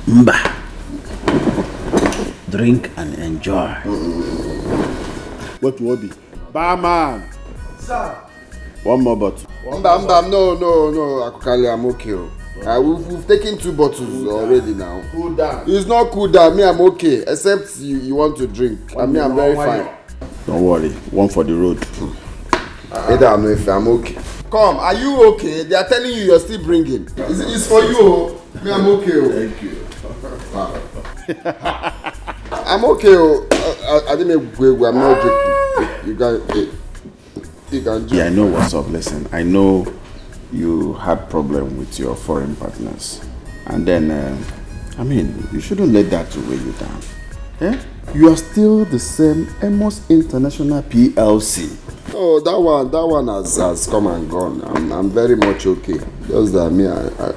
Mba. Drink and enjoy. What will be? Barman! Sir! One more bottle. No, Akukali, I'm okay. We've taken 2 bottles already now. Cool down. It's not cool down. Me, I'm okay. Except you want to drink. I'm very fine. Don't worry. One for the road. I don't know if I'm okay. Come, are you okay? They are telling you you're still bringing. It's for you. Me, I'm okay. Thank you. I'm okay. I didn't make I'm not joking. You can Yeah, I know what's up. Listen, I know you had problem with your foreign partners. And then, you shouldn't let that weigh you down. Eh? You are still the same Amos International PLC. Oh, that one has come and gone. I'm very much okay. Just that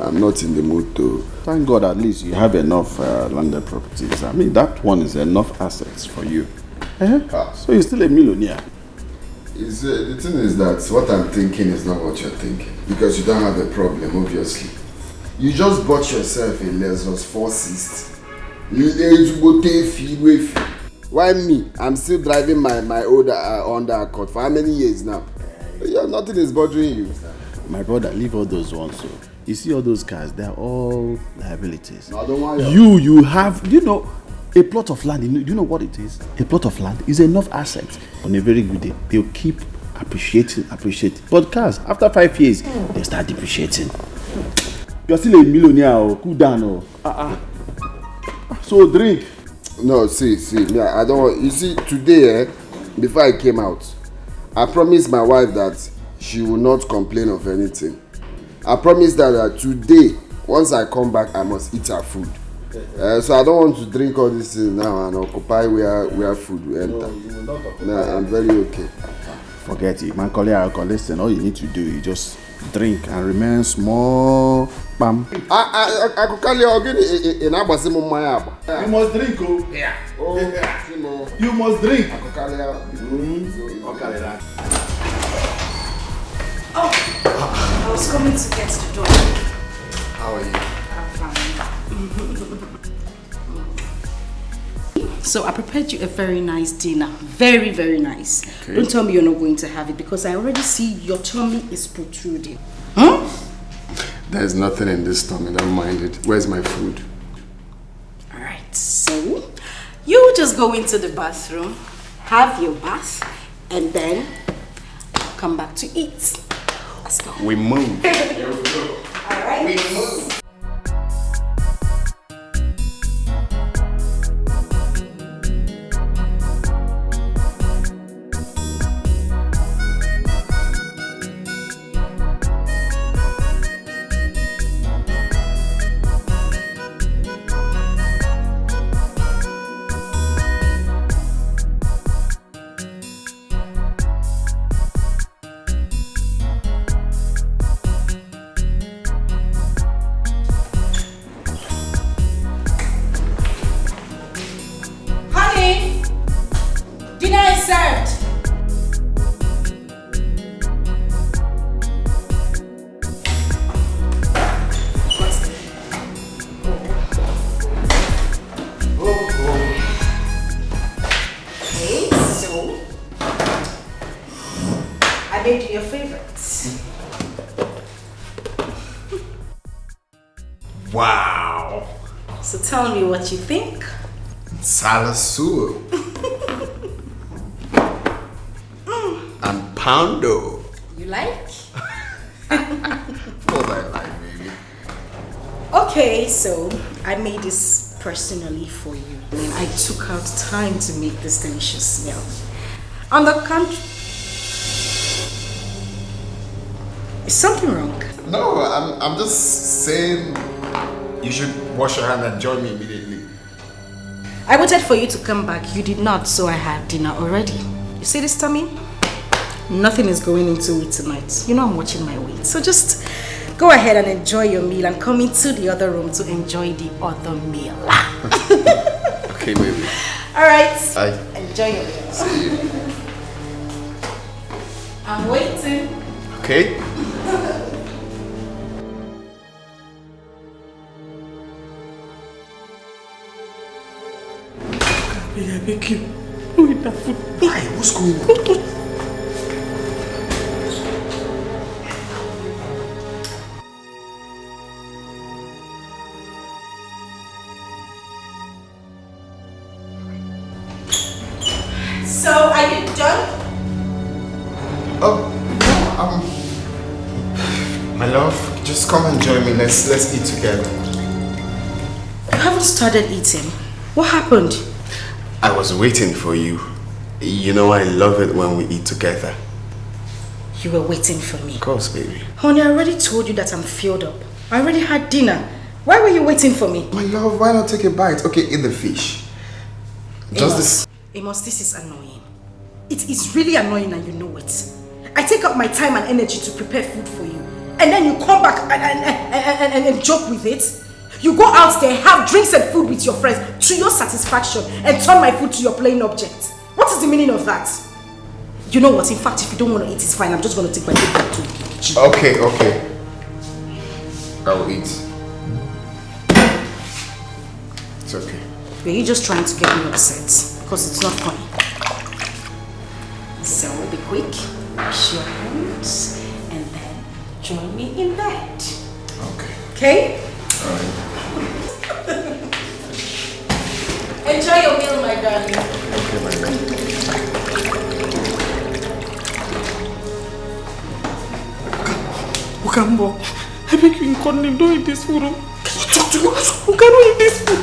I'm not in the mood to. Thank God at least you have enough landed properties. That one is enough assets for you. So you're still a millionaire. The thing is that what I'm thinking is not what you're thinking. Because you don't have a problem, obviously. You just bought yourself a Lexus 460. Why me? I'm still driving my old Honda Accord for how many years now? Yeah, nothing is bothering you. My brother, leave all those ones. So you see all those cars, they're all liabilities. No, don't worry. You have, a plot of land. Do you know what it is? A plot of land is enough assets. On a very good day, they'll keep appreciating. But cars, after 5 years, they start depreciating. You're still a millionaire. Cool down. So drink. No, see, I don't want. You see, today, before I came out, I promised my wife that she will not complain of anything. I promised her that today, once I come back, I must eat her food. So I don't want to drink all this things now and occupy where food will enter. No, I'm very okay. Forget it, man. Listen, all you need to do is just drink and remain small. Bam. I could call you again in Abasimu Mayaba. You must drink, oh. Yeah. Oh, you must drink. I could call you. I was coming to get the door. How are you? I'm fine. So I prepared you a very nice dinner. Very, very nice. Okay. Don't tell me you're not going to have it because I already see your tummy is protruding. Huh? There's nothing in this tummy, don't mind it. Where's my food? Alright, so you just go into the bathroom, have your bath, and then come back to eat. Let's go. We move. Alright. We move. Wow. So tell me what you think. Salasur. And Poundo. You like? What I like, baby. Okay, so I made this personally for you. I mean, I took out time to make this delicious meal. On the contrary, is something wrong? No, I'm just saying you should wash your hand and join me immediately. I waited for you to come back. You did not, so I had dinner already. You see this tummy? Nothing is going into it tonight. You know I'm watching my weight. So just go ahead and enjoy your meal and come into the other room to enjoy the other meal. Okay, baby. Alright. Bye. Enjoy your meal. See you. I'm waiting. Baby, I beg you. Don't eat that food. Why? What's going on? So, are you done? Oh, no, my love, just come and join me. Let's eat together. You haven't started eating. What happened? I was waiting for you. You know I love it when we eat together. You were waiting for me. Of course, baby. Honey, I already told you that I'm filled up. I already had dinner. Why were you waiting for me? My love, why not take a bite? Okay, eat the fish. Just this. Amos, this is annoying. It is really annoying and you know it. I take up my time and energy to prepare food for you. And then you come back and joke with it. You go out there, have drinks and food with your friends to your satisfaction and turn my food to your playing object. What is the meaning of that? You know what? In fact, if you don't want to eat, it's fine. I'm just going to take my food back to you. Okay. I will eat. It's okay. Were you just trying to get me upset? Because it's not funny. So be quick, wash your hands, and then join me in bed. Okay? Alright. Enjoy your meal, my darling. Okay, my love. Ukambo, I beg you in God name, don't eat this food. Can you talk to me? Who cannot eat this food?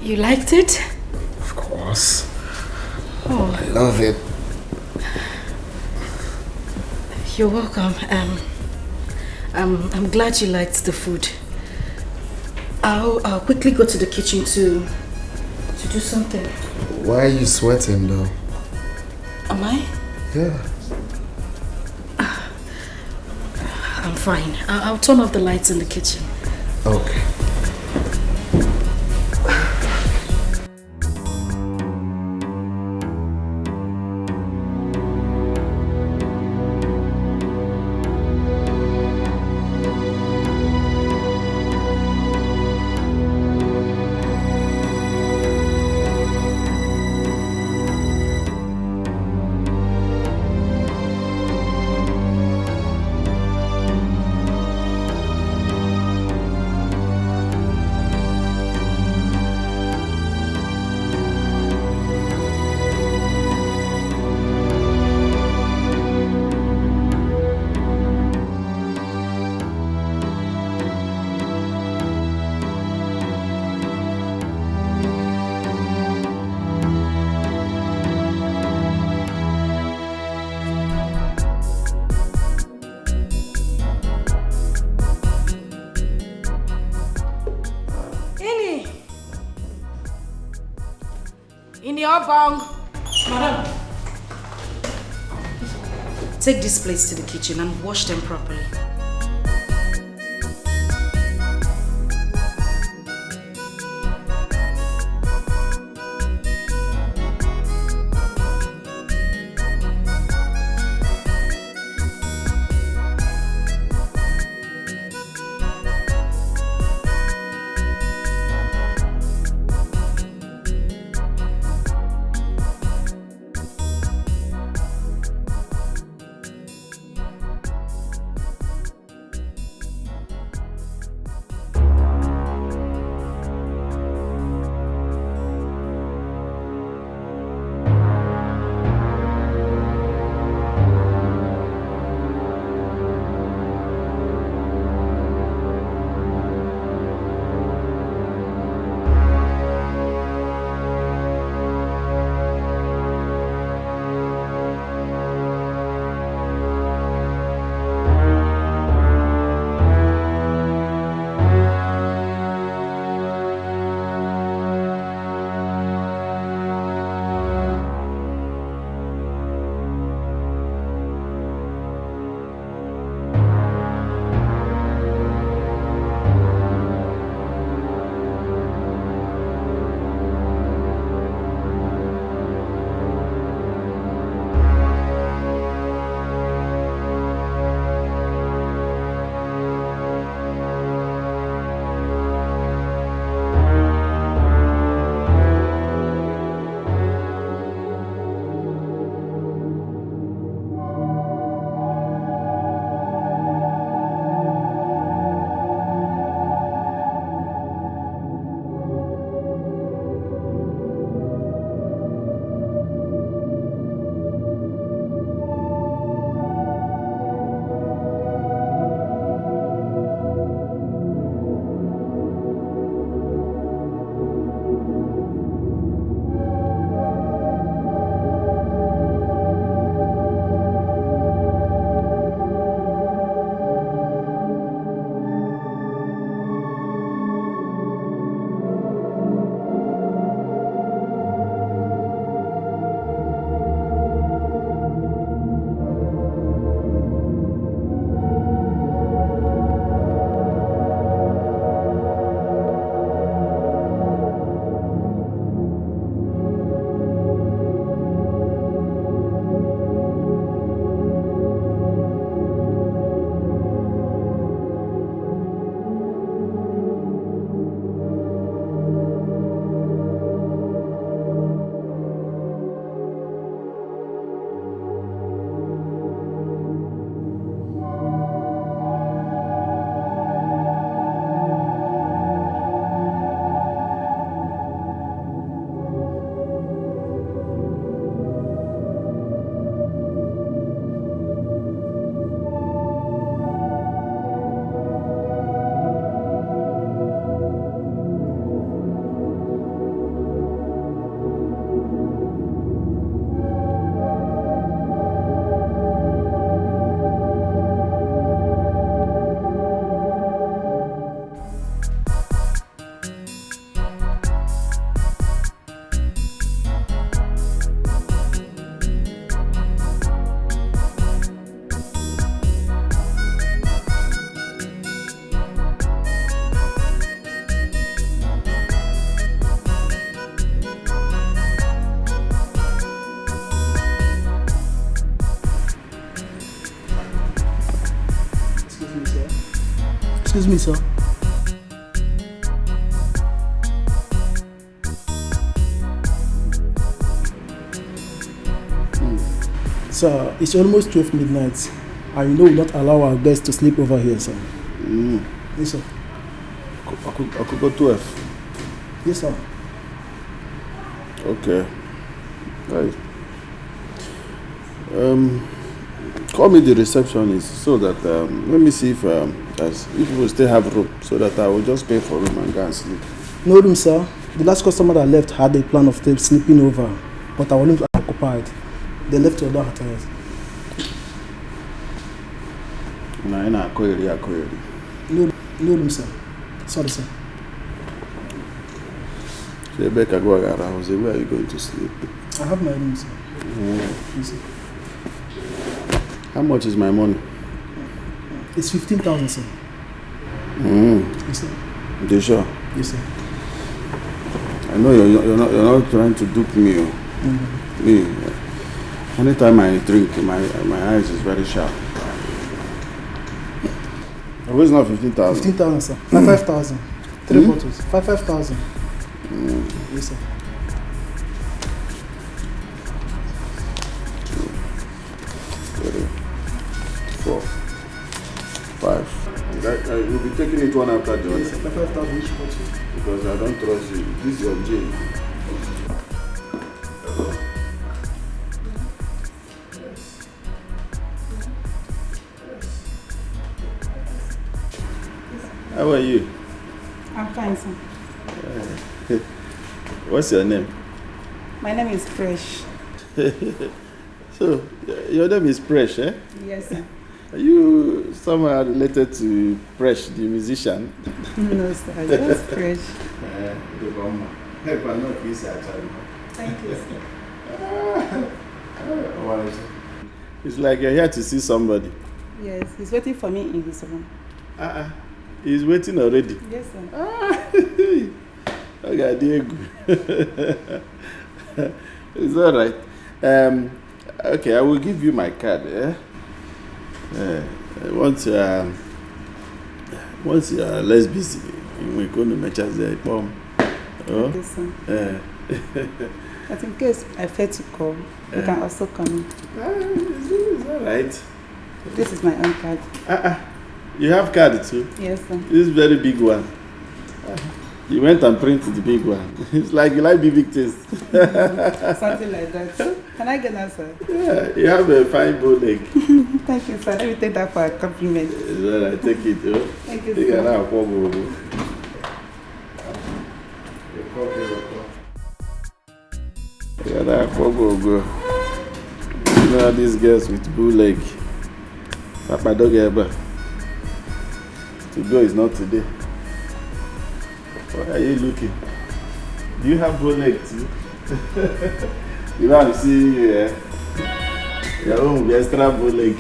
You liked it? Of course. Oh, I love it. You're welcome. I'm glad you liked the food. I'll quickly go to the kitchen to do something. Why are you sweating though? Am I? Yeah. I'm fine. I'll turn off the lights in the kitchen. Okay. Madam, take these plates to the kitchen and wash them properly. Excuse me, sir. Sir, it's almost 12 midnight, and you know we'll not allow our guests to sleep over here, sir. Yes, sir. I could go 12. Yes, sir. Okay. Right. Call me the receptionist so that let me see if we will still have room, so that I will just pay for room and go and sleep. No room, sir. The last customer that left had a plan of them sleeping over, but our rooms are occupied. They left your door attires. No room, sir. Sorry, sir. Rebecca, go around. Where are you going to sleep? I have my room, sir. Yes, sir. How much is my money? It's 15,000, sir. Yes, sir. You sure? Yes, sir. I know you're not trying to dupe me. Me. Anytime I drink, my eyes is very sharp. Where's not 15,000? 15,000, sir. 5,000. 3 bottles. 5,000. Yes, sir. 3, 4, 5. You'll be taking it one after the other. Yes, sir. 5,000 each bottle. Because I don't trust you. This is your jail. Hello? How are you? I'm fine, sir. What's your name? My name is Fresh. So, your name is Presh, eh? Yes, sir. Are you somehow related to Presh, the musician? No, sir. Just Fresh. Thank you, sir. It's like you're here to see somebody. Yes, he's waiting for me in his room. He's waiting already. Yes, sir. Okay, Diego. It's all right. Okay, I will give you my card. Once you're less busy, you will go to my church there. Yes, sir. But in case I fail to call, you can also come in. It's all right. This is my own card. You have card too? Yes, sir. This very big one. You went and printed the big one. It's like you like big things. Something like that. Can I get that, sir? Yeah, you have a fine bow leg. Thank you, sir. Let me take that for a compliment. It's all right, take it. Thank you, Take it sir. now, go. You know these girls with bull leg. Papa dog ever. To go is not today. Why are you looking? Do you have bull leg too? You want to see your own will be extra bull leg.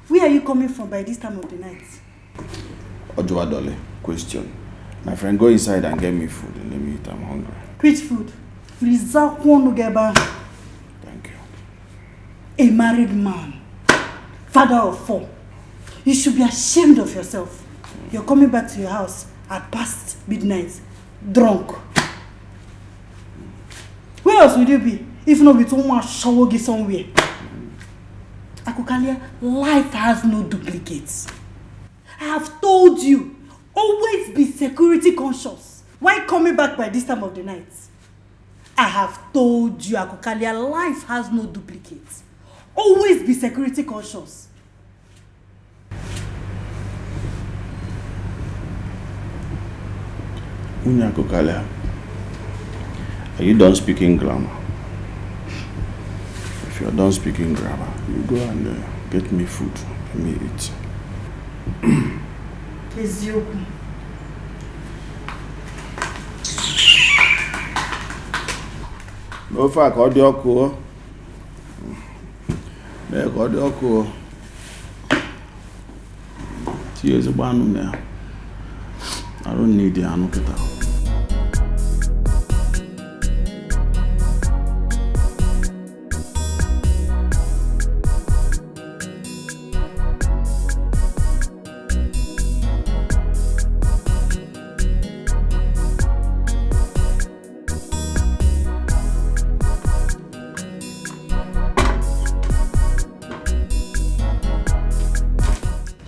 Where are you coming from by this time of the night? Ojuwadole, question. My friend, go inside and get me food and let me eat. I'm hungry. Which food? Thank you. A married man, father of 4. You should be ashamed of yourself. You're coming back to your house at past midnight, drunk. Where else would you be if not with someone showogi somewhere? Akokalia, life has no duplicates. I have told you, always be security conscious. Why coming back by this time of the night? I have told you, Akokalia, life has no duplicates. Always be security conscious. Unyako Kalia, are you done speaking grammar? If you're done speaking grammar, you go and get me food. Let me eat. Eziokwu. No fact, audio. Make audio. Tears a ban there. I don't need the anoketa.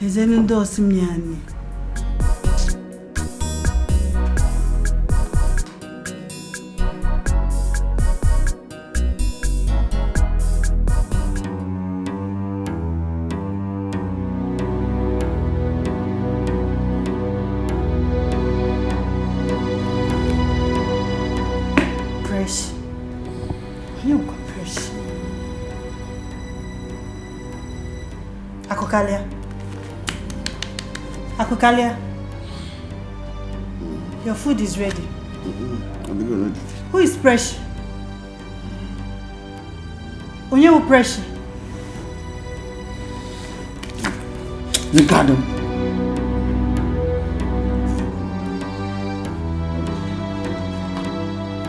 Ezenu ndo osimnyani. Fresh. You go fresh. Akokalia. Akokalia. Your food is ready. I'm ready. Who is Presh? Onye who Presh? Ricardo.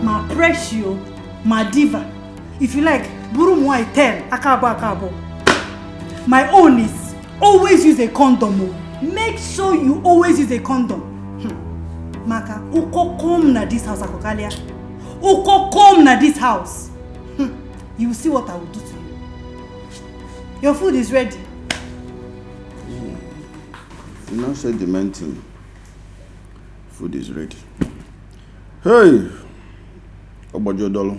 Ma Preshio, ma diva. If you like, buru moi 10, akabo. My own is always use a condom. Make sure you always use a condom. Maka, uko come na this house, Akokalia. Uko come na this house. You will see what I will do to you. Your food is ready. You now said the main thing. Food is ready. Hey! About your dollar.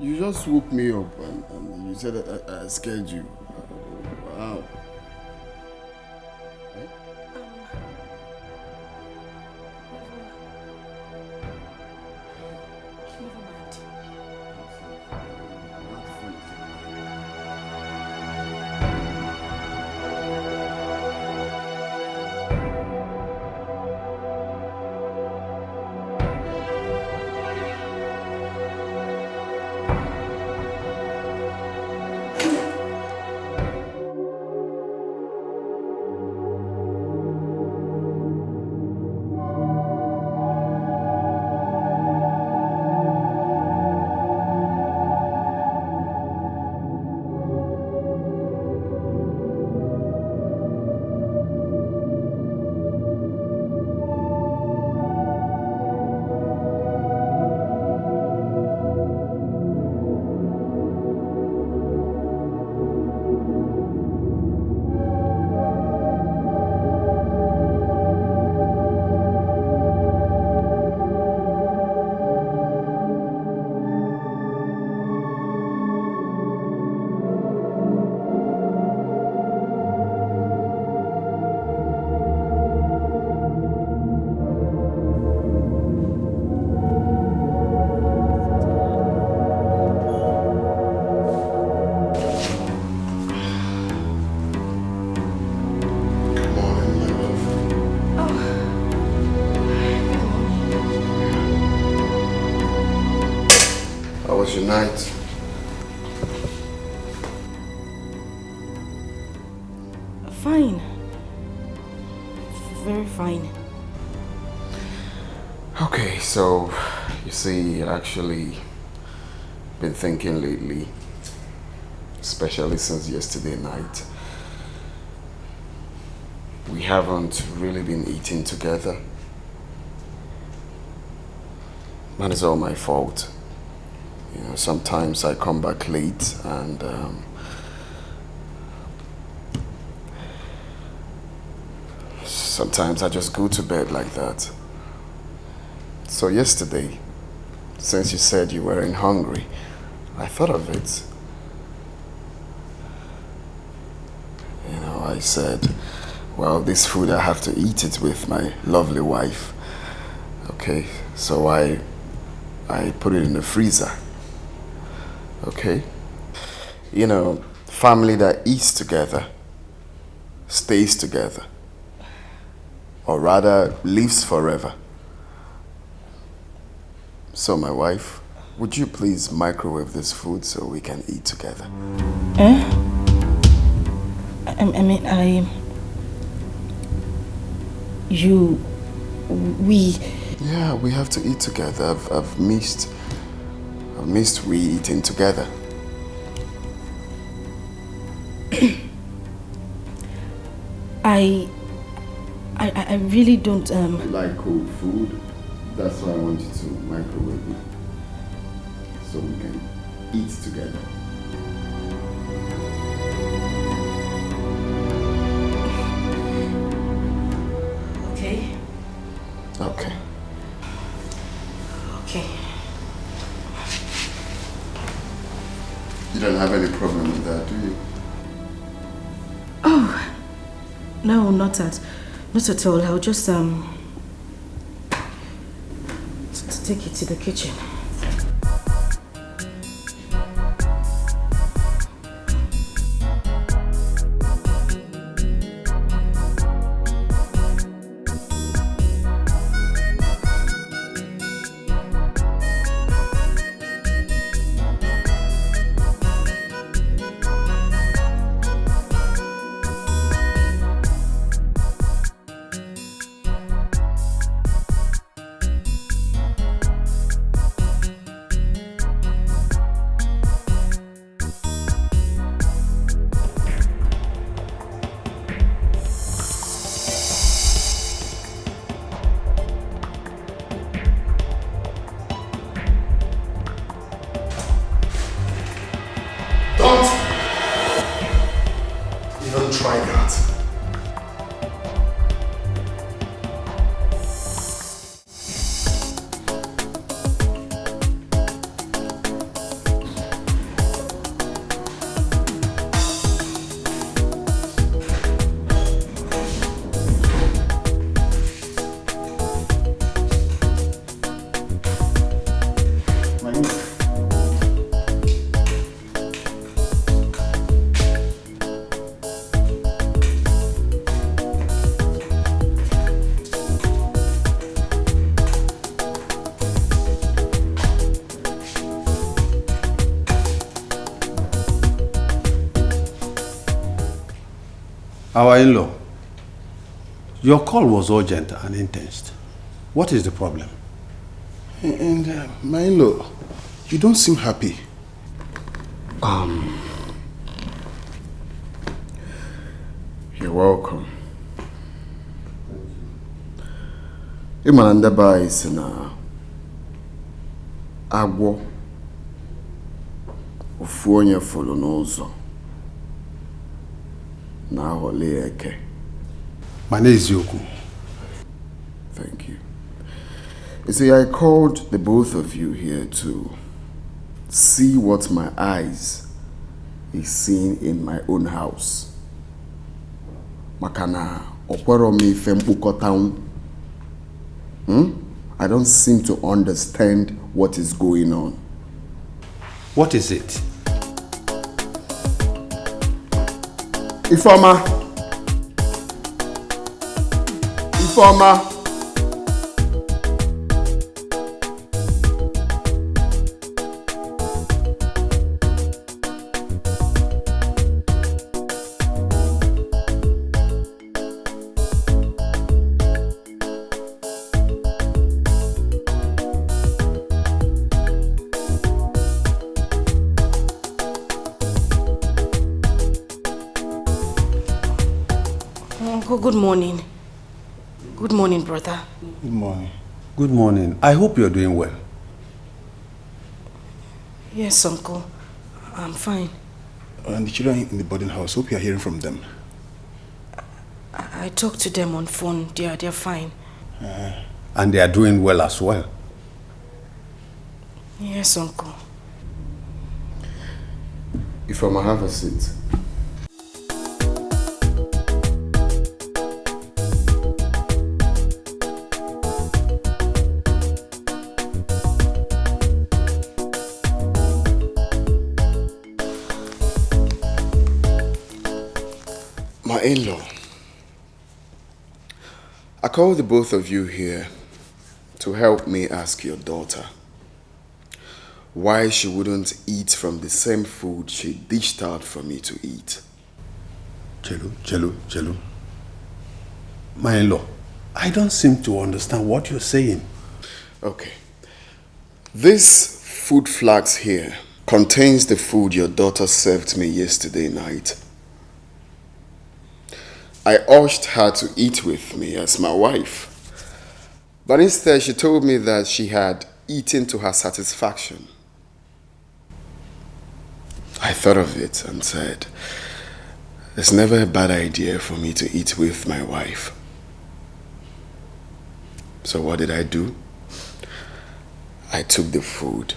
You just woke me up and you said I scared you. Wow. How was your night? Fine. Very fine. Okay, so you see, actually been thinking lately, especially since yesterday night. We haven't really been eating together. That is all my fault. You know, sometimes I come back late and sometimes I just go to bed like that. So yesterday, since you said you weren't hungry, I thought of it. You know, I said, well, this food I have to eat it with my lovely wife. Okay, so I put it in the freezer. Okay? You know, family that eats together stays together. Or rather, lives forever. So, my wife, would you please microwave this food so we can eat together? We... Yeah, we have to eat together. I've missed we eating together. I really don't, You like cold food? That's why I want you to microwave it. So we can eat together. Okay. Okay. Okay. You don't have any problem with that, do you? Oh, no, not at all. I'll just take it to the kitchen. Try that. Our in-law, your call was urgent and intense. What is the problem? And my in-law, you don't seem happy. You're welcome. Imanandaba is na agwo ofu onye folo n'ụzọ na ahọle eke. Mana eziokwu. Thank you. You see, I called the both of you here to see what my eyes is seeing in my own house. Makana okwero mi ife mkpukọtanwu. I don't seem to understand what is going on. What is it? Ifeoma. Good morning. Good morning, brother. Good morning. Good morning. I hope you're doing well. Yes, uncle. I'm fine. And the children in the boarding house, hope you are hearing from them. I talked to them on phone. They're fine. And they are doing well as well. Yes, uncle. Ifeoma, have a seat. My in-law, I called the both of you here to help me ask your daughter why she wouldn't eat from the same food she dished out for me to eat. Chelu. My in-law, I don't seem to understand what you're saying. Okay. This food flask here contains the food your daughter served me yesterday night. I urged her to eat with me as my wife. But instead, she told me that she had eaten to her satisfaction. I thought of it and said, it's never a bad idea for me to eat with my wife. So what did I do? I took the food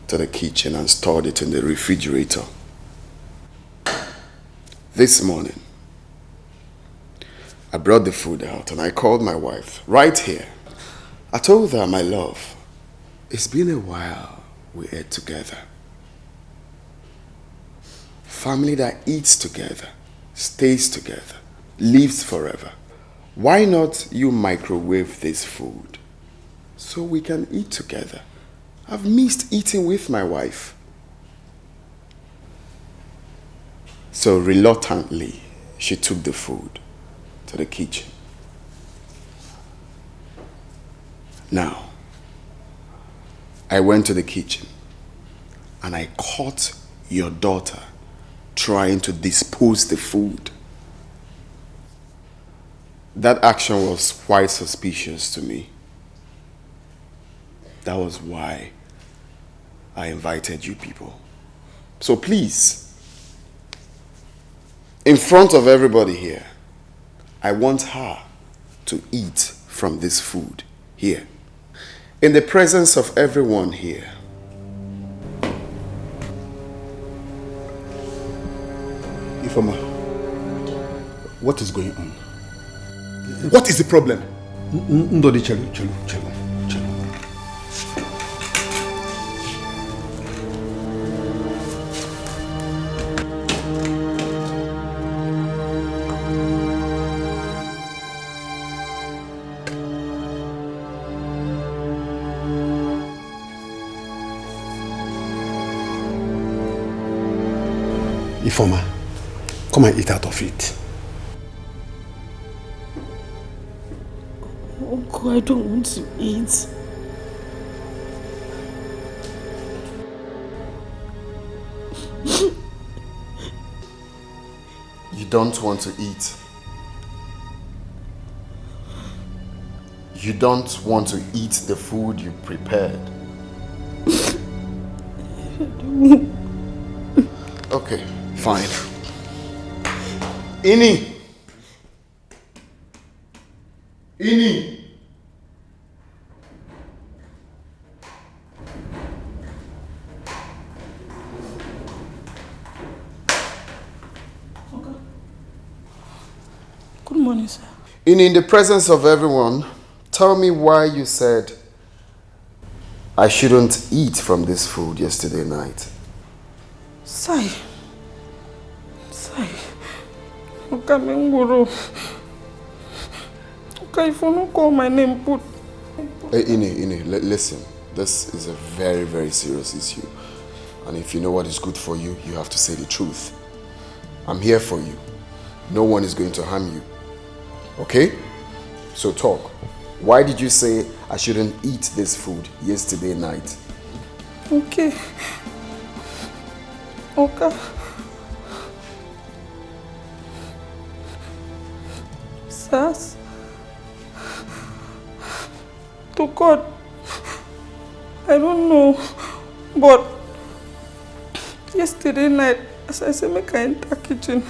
to the kitchen and stored it in the refrigerator. This morning, I brought the food out and I called my wife right here. I told her, my love, it's been a while we ate together. Family that eats together, stays together, lives forever. Why not you microwave this food so we can eat together? I've missed eating with my wife. So reluctantly, she took the food to the kitchen. Now, I went to the kitchen and I caught your daughter trying to dispose the food. That action was quite suspicious to me. That was why I invited you people. So please, in front of everybody here, I want her to eat from this food here. In the presence of everyone here. Ifeoma, what is going on? What is the problem? Ndodi, chelu. Ifeoma, Come and eat out of it. Uncle, I don't want to eat. You don't want to eat. You don't want to eat the food you prepared. Okay, fine. Ini! Ini! Good morning, sir. In the presence of everyone, tell me why you said I shouldn't eat from this food yesterday night. Sai. Okamengboro. Okay, if you don't call my name, put. Hey, Ini, listen. This is a very, very serious issue. And if you know what is good for you, you have to say the truth. I'm here for you. No one is going to harm you. Okay? So talk. Why did you say I shouldn't eat this food yesterday night? Okay. Sas. To God. I don't know. But yesterday night, as I said, make I enter kitchen.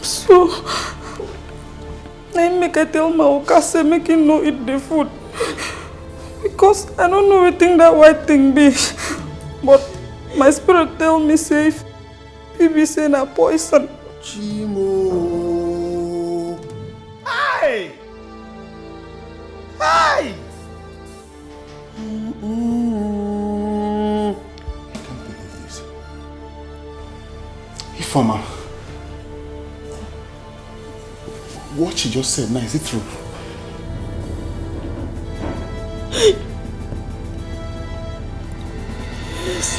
So, I make I tell my Oka say make him no eat the food. Because I don't know what thing that white thing be. But my spirit tell me say if he be saying a poison. Chimo. Hey! Hey! I can't believe this. Ifeoma. What she just said now, is it true? Yes.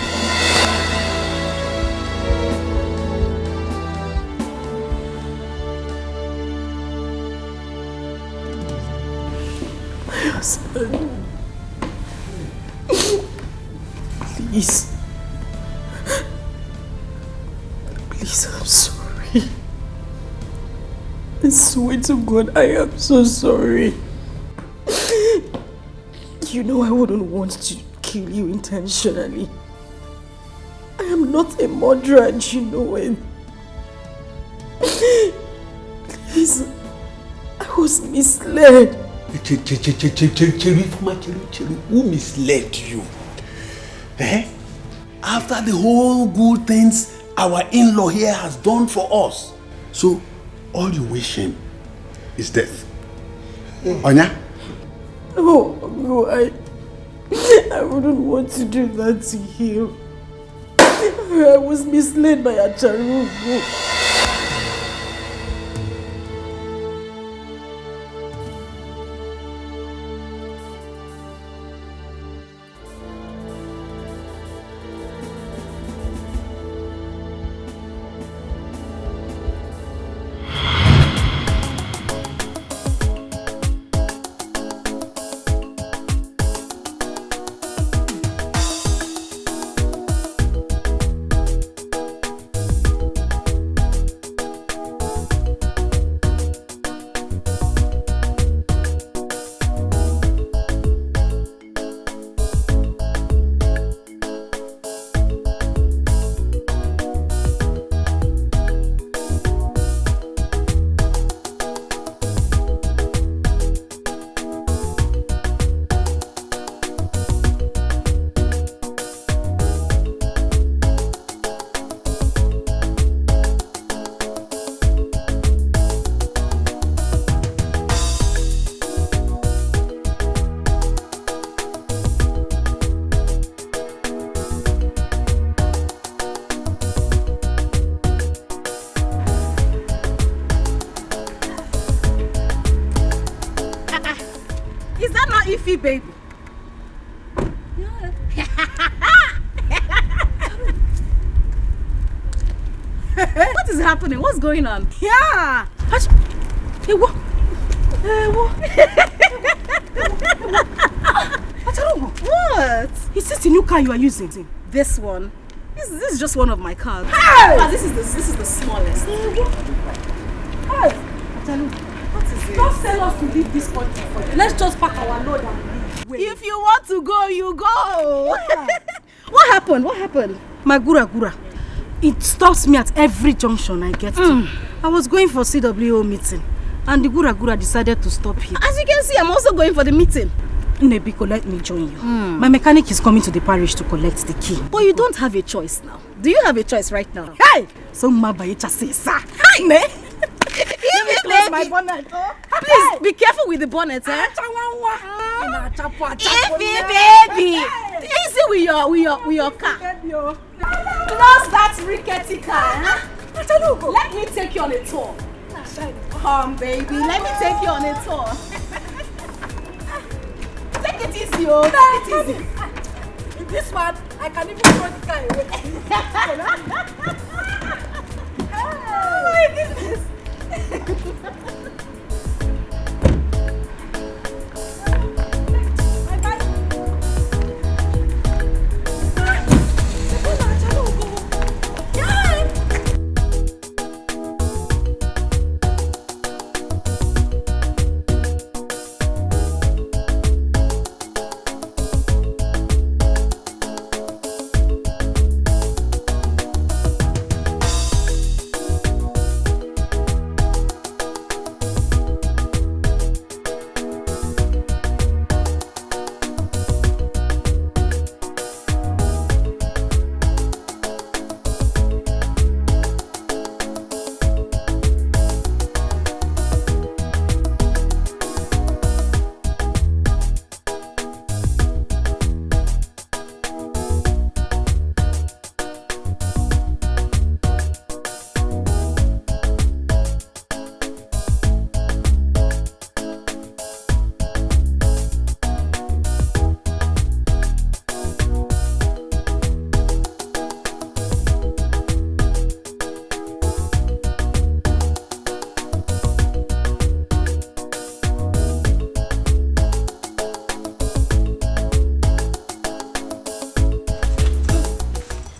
My husband. Please. Please, I'm sorry. I swear to God, I am so sorry. You know I wouldn't want to kill you intentionally. I am not a murderer and you know it. Please, I was misled. Cherry, who misled you? Eh? After the whole good things our in-law here has done for us. So, all you wish him is death. Onya? No, I I wouldn't want to do that to him. I was misled by Acharugo. Baby. What is happening? What's going on? Yeah. Hey, what? What? Is this the new car you are using? This one? This is just one of my cars. Hey! This is the smallest. Hey! What is it? Don't tell us to leave this country for you. Let's just pack our load and leave. Wait. If you want to go, you go. Yeah. What happened? What happened? My gura. It stops me at every junction I get to. I was going for CWO meeting and the gura decided to stop here. As you can see, I'm also going for the meeting. Nebiko, let me join you. My mechanic is coming to the parish to collect the key. But you don't have a choice now. Do you have a choice right now? Hey! So Mabayecha says, sir. Hi, ne? Close my bonnet. Please be careful with the bonnet, eh? Baby! Easy with your car. Close that rickety car. Let me take you on a tour. Come, baby. Let me take you on a tour. Take it easy, oh. Take it easy. In this one, I can even throw the car away. Oh my goodness.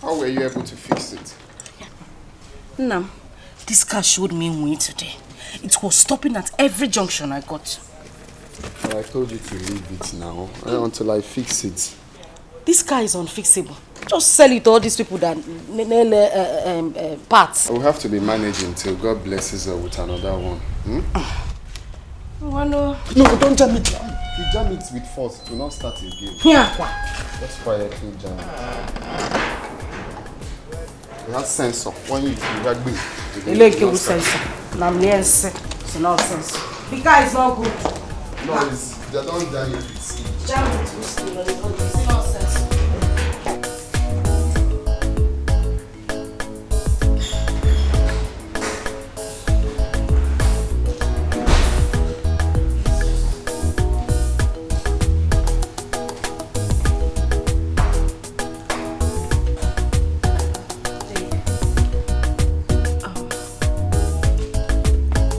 How were you able to fix it? No. This car showed me way today. It was stopping at every junction I got. Well, I told you to leave it now until I fix it. This car is unfixable. Just sell it to all these people that parts. I will have to be managing till God blesses her with another one. No, don't jam it. If you jam it with force, it will not start again. Yeah. Just quietly jam it. It has sensor. When you rugby, it will sensor. It's nonsense. The car is not good. They don't die yet with sleep. Jam it with sleep. It's nonsense.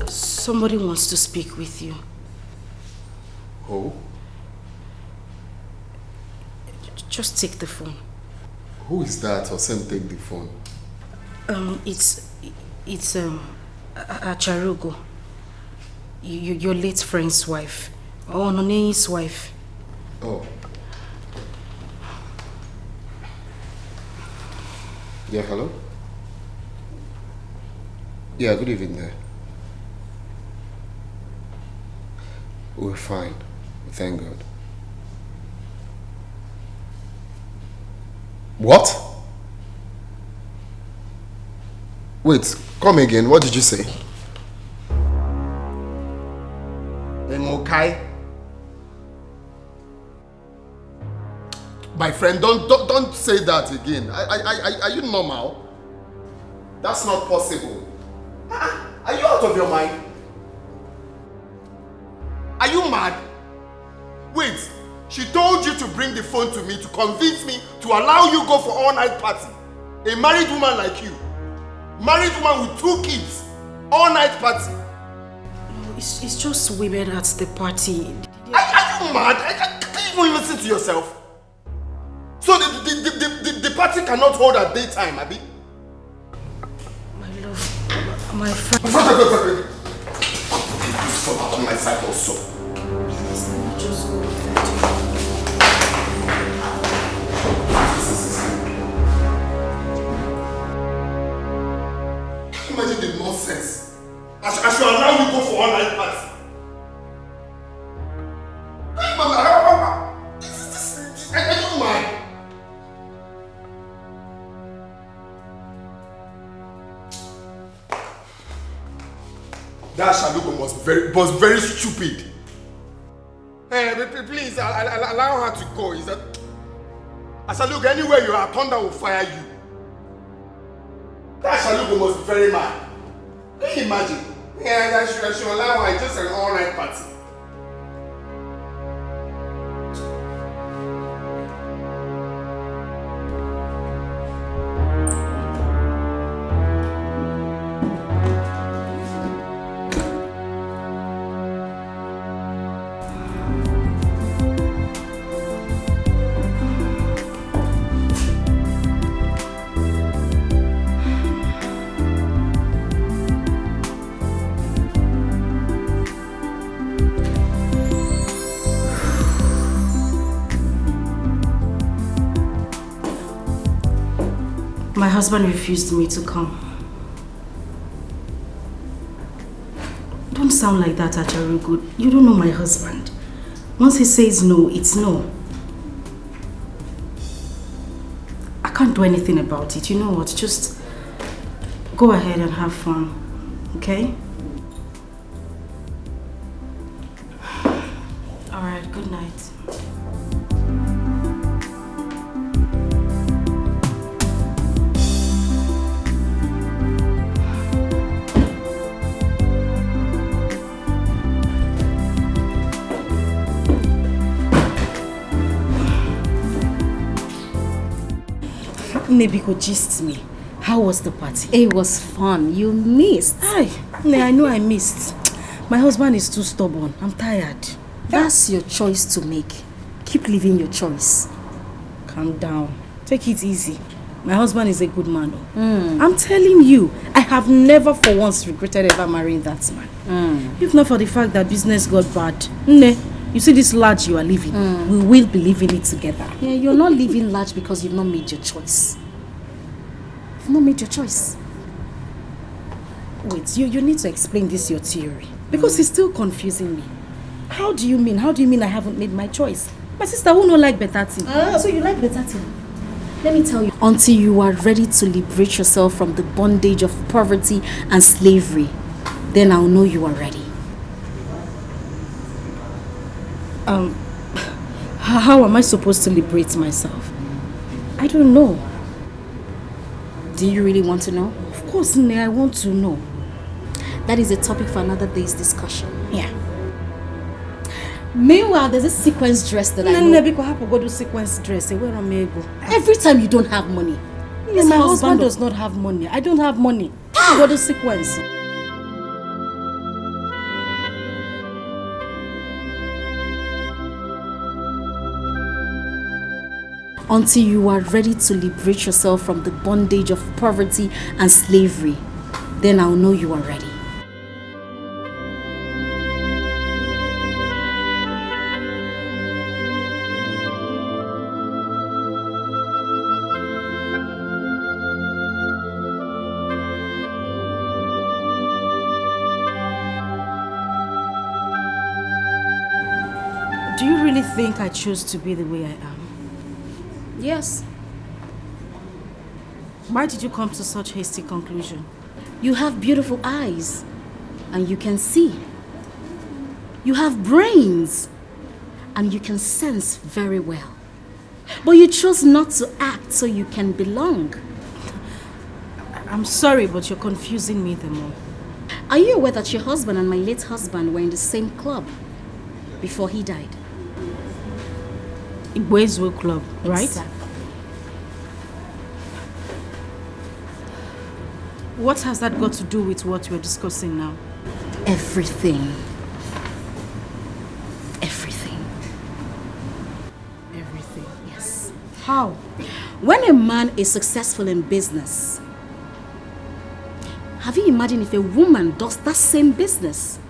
Somebody wants to speak with you. Who? Just take the phone. Who is that? Osem, take the phone. It's Acharugo. Your late friend's wife. Oh, None's wife. Oh. Yeah, hello? Yeah, good evening there. We're fine. Thank God. What? Wait, come again. What did you say? Emokai? My friend, don't say that again. Are you normal? That's not possible. Are you out of your mind? Are you mad? Wait, she told you to bring the phone to me to convince me to allow you go for all-night party. A married woman like you. Married woman with 2 kids. All-night party. No, it's just women at the party. Are you mad? Can you even listen to yourself? So the party cannot hold at daytime, Abi? My love, my friend. Stop on my side also. Just go. Imagine the nonsense. I should allow you go for all-night party. Are you mad? That Shalugo was very stupid. Hey, please allow her to go. Is that Shalugo, anywhere you are, thunder will fire you. That Shalugo must be very mad. Can you imagine? Yeah, I should allow her. It's just an all-night party. My husband refused me to come. Don't sound like that, Acharugo. You don't know my husband. Once he says no, it's no. I can't do anything about it. You know what? Just go ahead and have fun, okay? All right, good night. Nebiko gist me. How was the party? It was fun. You missed. Aye, I know I missed. My husband is too stubborn. I'm tired. That's your choice to make. Keep living your choice. Calm down. Take it easy. My husband is a good man. I'm telling you, I have never for once regretted ever marrying that man. If not for the fact that business got bad. You see this large you are living, we will be living it together. Yeah, you're not living large because you've not made your choice. You've not made your choice. Wait, you need to explain this your theory. Because it's still confusing me. How do you mean? How do you mean I haven't made my choice? My sister who don't like better thing. So you like better thing? Let me tell you. Until you are ready to liberate yourself from the bondage of poverty and slavery, then I'll know you are ready. How am I supposed to liberate myself? I don't know. Do you really want to know? Of course, Nne, I want to know. That is a topic for another day's discussion. Yeah. Meanwhile, there's a sequence dress that I know. Nne, because I have to go do sequence dress. Where am I go? Every time you don't have money. Yes, my husband does not have money. I don't have money. I go do sequence. Until you are ready to liberate yourself from the bondage of poverty and slavery, then I'll know you are ready. Do you really think I chose to be the way I am? Yes. Why did you come to such hasty conclusion? You have beautiful eyes and you can see. You have brains and you can sense very well. But you chose not to act so you can belong. I'm sorry, but you're confusing me the more. Are you aware that your husband and my late husband were in the same club before he died? Igwe's Club, right? Exactly. What has that got to do with what we're discussing now? Everything. Everything. Everything. Yes. How? When a man is successful in business, have you imagined if a woman does that same business,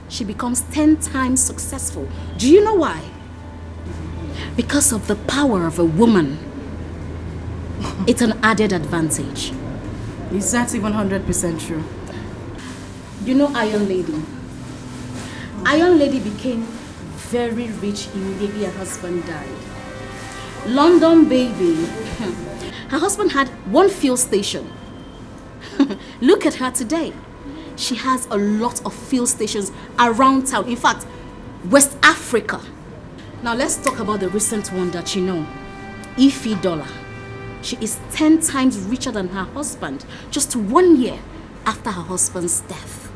she becomes 10 times successful? Do you know why? Because of the power of a woman. It's an added advantage. Is that even 100% true? You know Iron Lady? Iron Lady became very rich immediately her husband died. London baby. Her husband had one fuel station. Look at her today. She has a lot of fuel stations around town. In fact, West Africa. Now let's talk about the recent one that you know. Ify Dollar. She is 10 times richer than her husband just 1 year after her husband's death.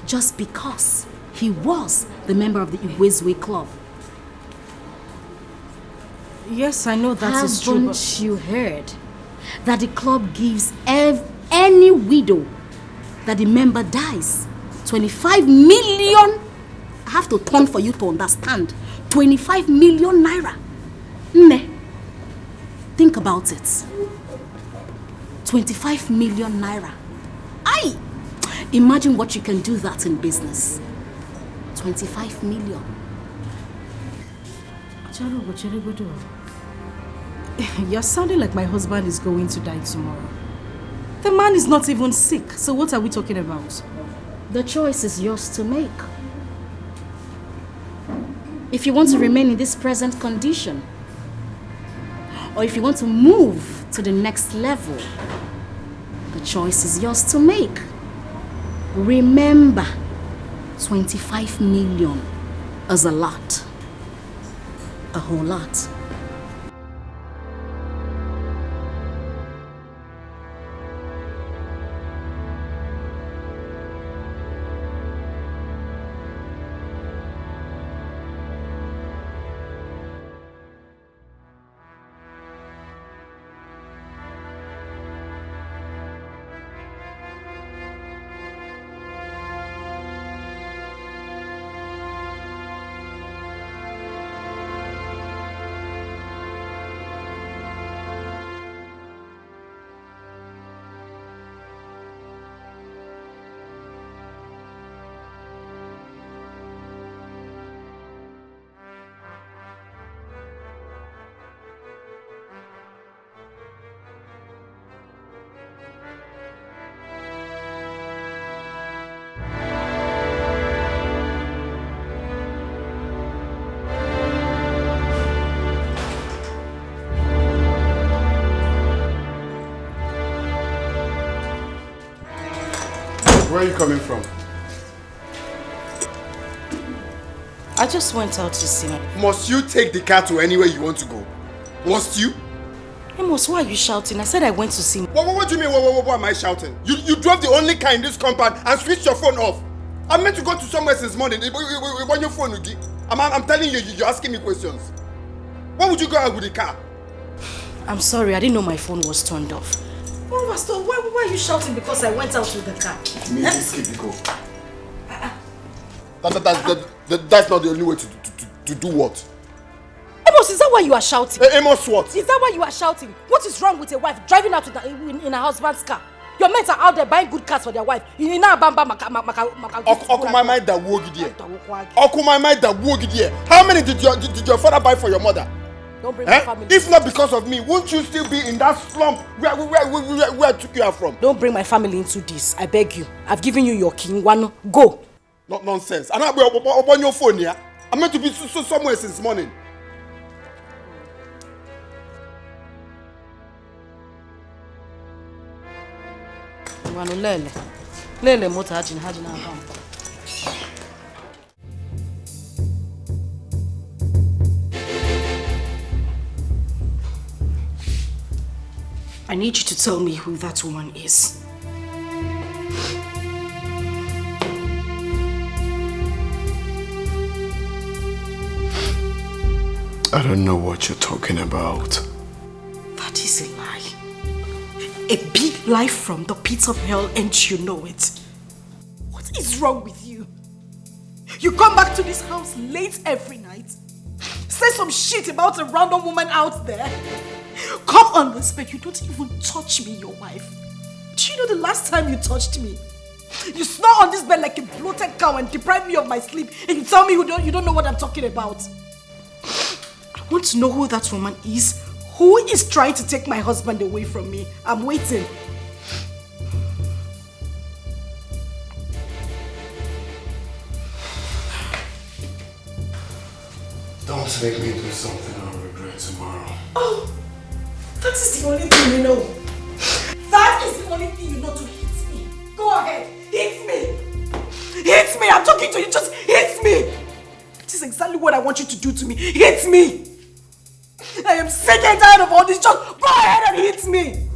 Just because he was the member of the Igwe's Club. Yes, I know that is true. Haven't you heard that the club gives any widow that the member dies 25 million? I have to turn for you to understand. 25 million naira. Nne, think about it. 25 million naira. Aye! Imagine what you can do that in business. 25 million. You're sounding like my husband is going to die tomorrow. The man is not even sick, so what are we talking about? The choice is yours to make. If you want to remain in this present condition, or if you want to move to the next level, the choice is yours to make. Remember, 25 million is a lot. A whole lot. Where are you coming from? I just went out to see my... Must you take the car to anywhere you want to go? Must you? Amos, why are you shouting? I said I went to see... What do you mean, what am I shouting? You drove the only car in this compound and switched your phone off. I meant to go to somewhere since morning. When your phone, I'm telling you, you're asking me questions. Why would you go out with the car? I'm sorry, I didn't know my phone was turned off. Oh, Pastor, why are you shouting because I went out with the car? Please keep it go. That's not the only way to do what? Amos, is that why you are shouting? Amos what? Is that why you are shouting? What is wrong with a wife driving out in her husband's car? Your mates are out there buying good cars for their wife. You know about Okumai that wogidiye. How many did your father buy for your mother? Don't bring my family. If not because of me, won't you still be in that slump where I took you out from? Don't bring my family into this. I beg you. I've given you your king. One, go. Not nonsense. I'm not on your phone here. I'm meant to be somewhere since morning. Lele mota hajin abam. I need you to tell me who that woman is. I don't know what you're talking about. That is a lie. A big lie from the pits of hell, and you know it. What is wrong with you? You come back to this house late every night, say some shit about a random woman out there, come on this bed, you don't even touch me, your wife. Do you know the last time you touched me? You snore on this bed like a bloated cow and deprive me of my sleep, and you tell me you don't know what I'm talking about. I want to know who that woman is. Who is trying to take my husband away from me? I'm waiting. Don't make me do something I'll regret tomorrow. Oh, that is the only thing you know. That is the only thing you know to hit me. Go ahead, hit me. Hit me, I'm talking to you, just hit me. This is exactly what I want you to do to me. Hit me. I am sick and tired of all this. Just go ahead and hit me.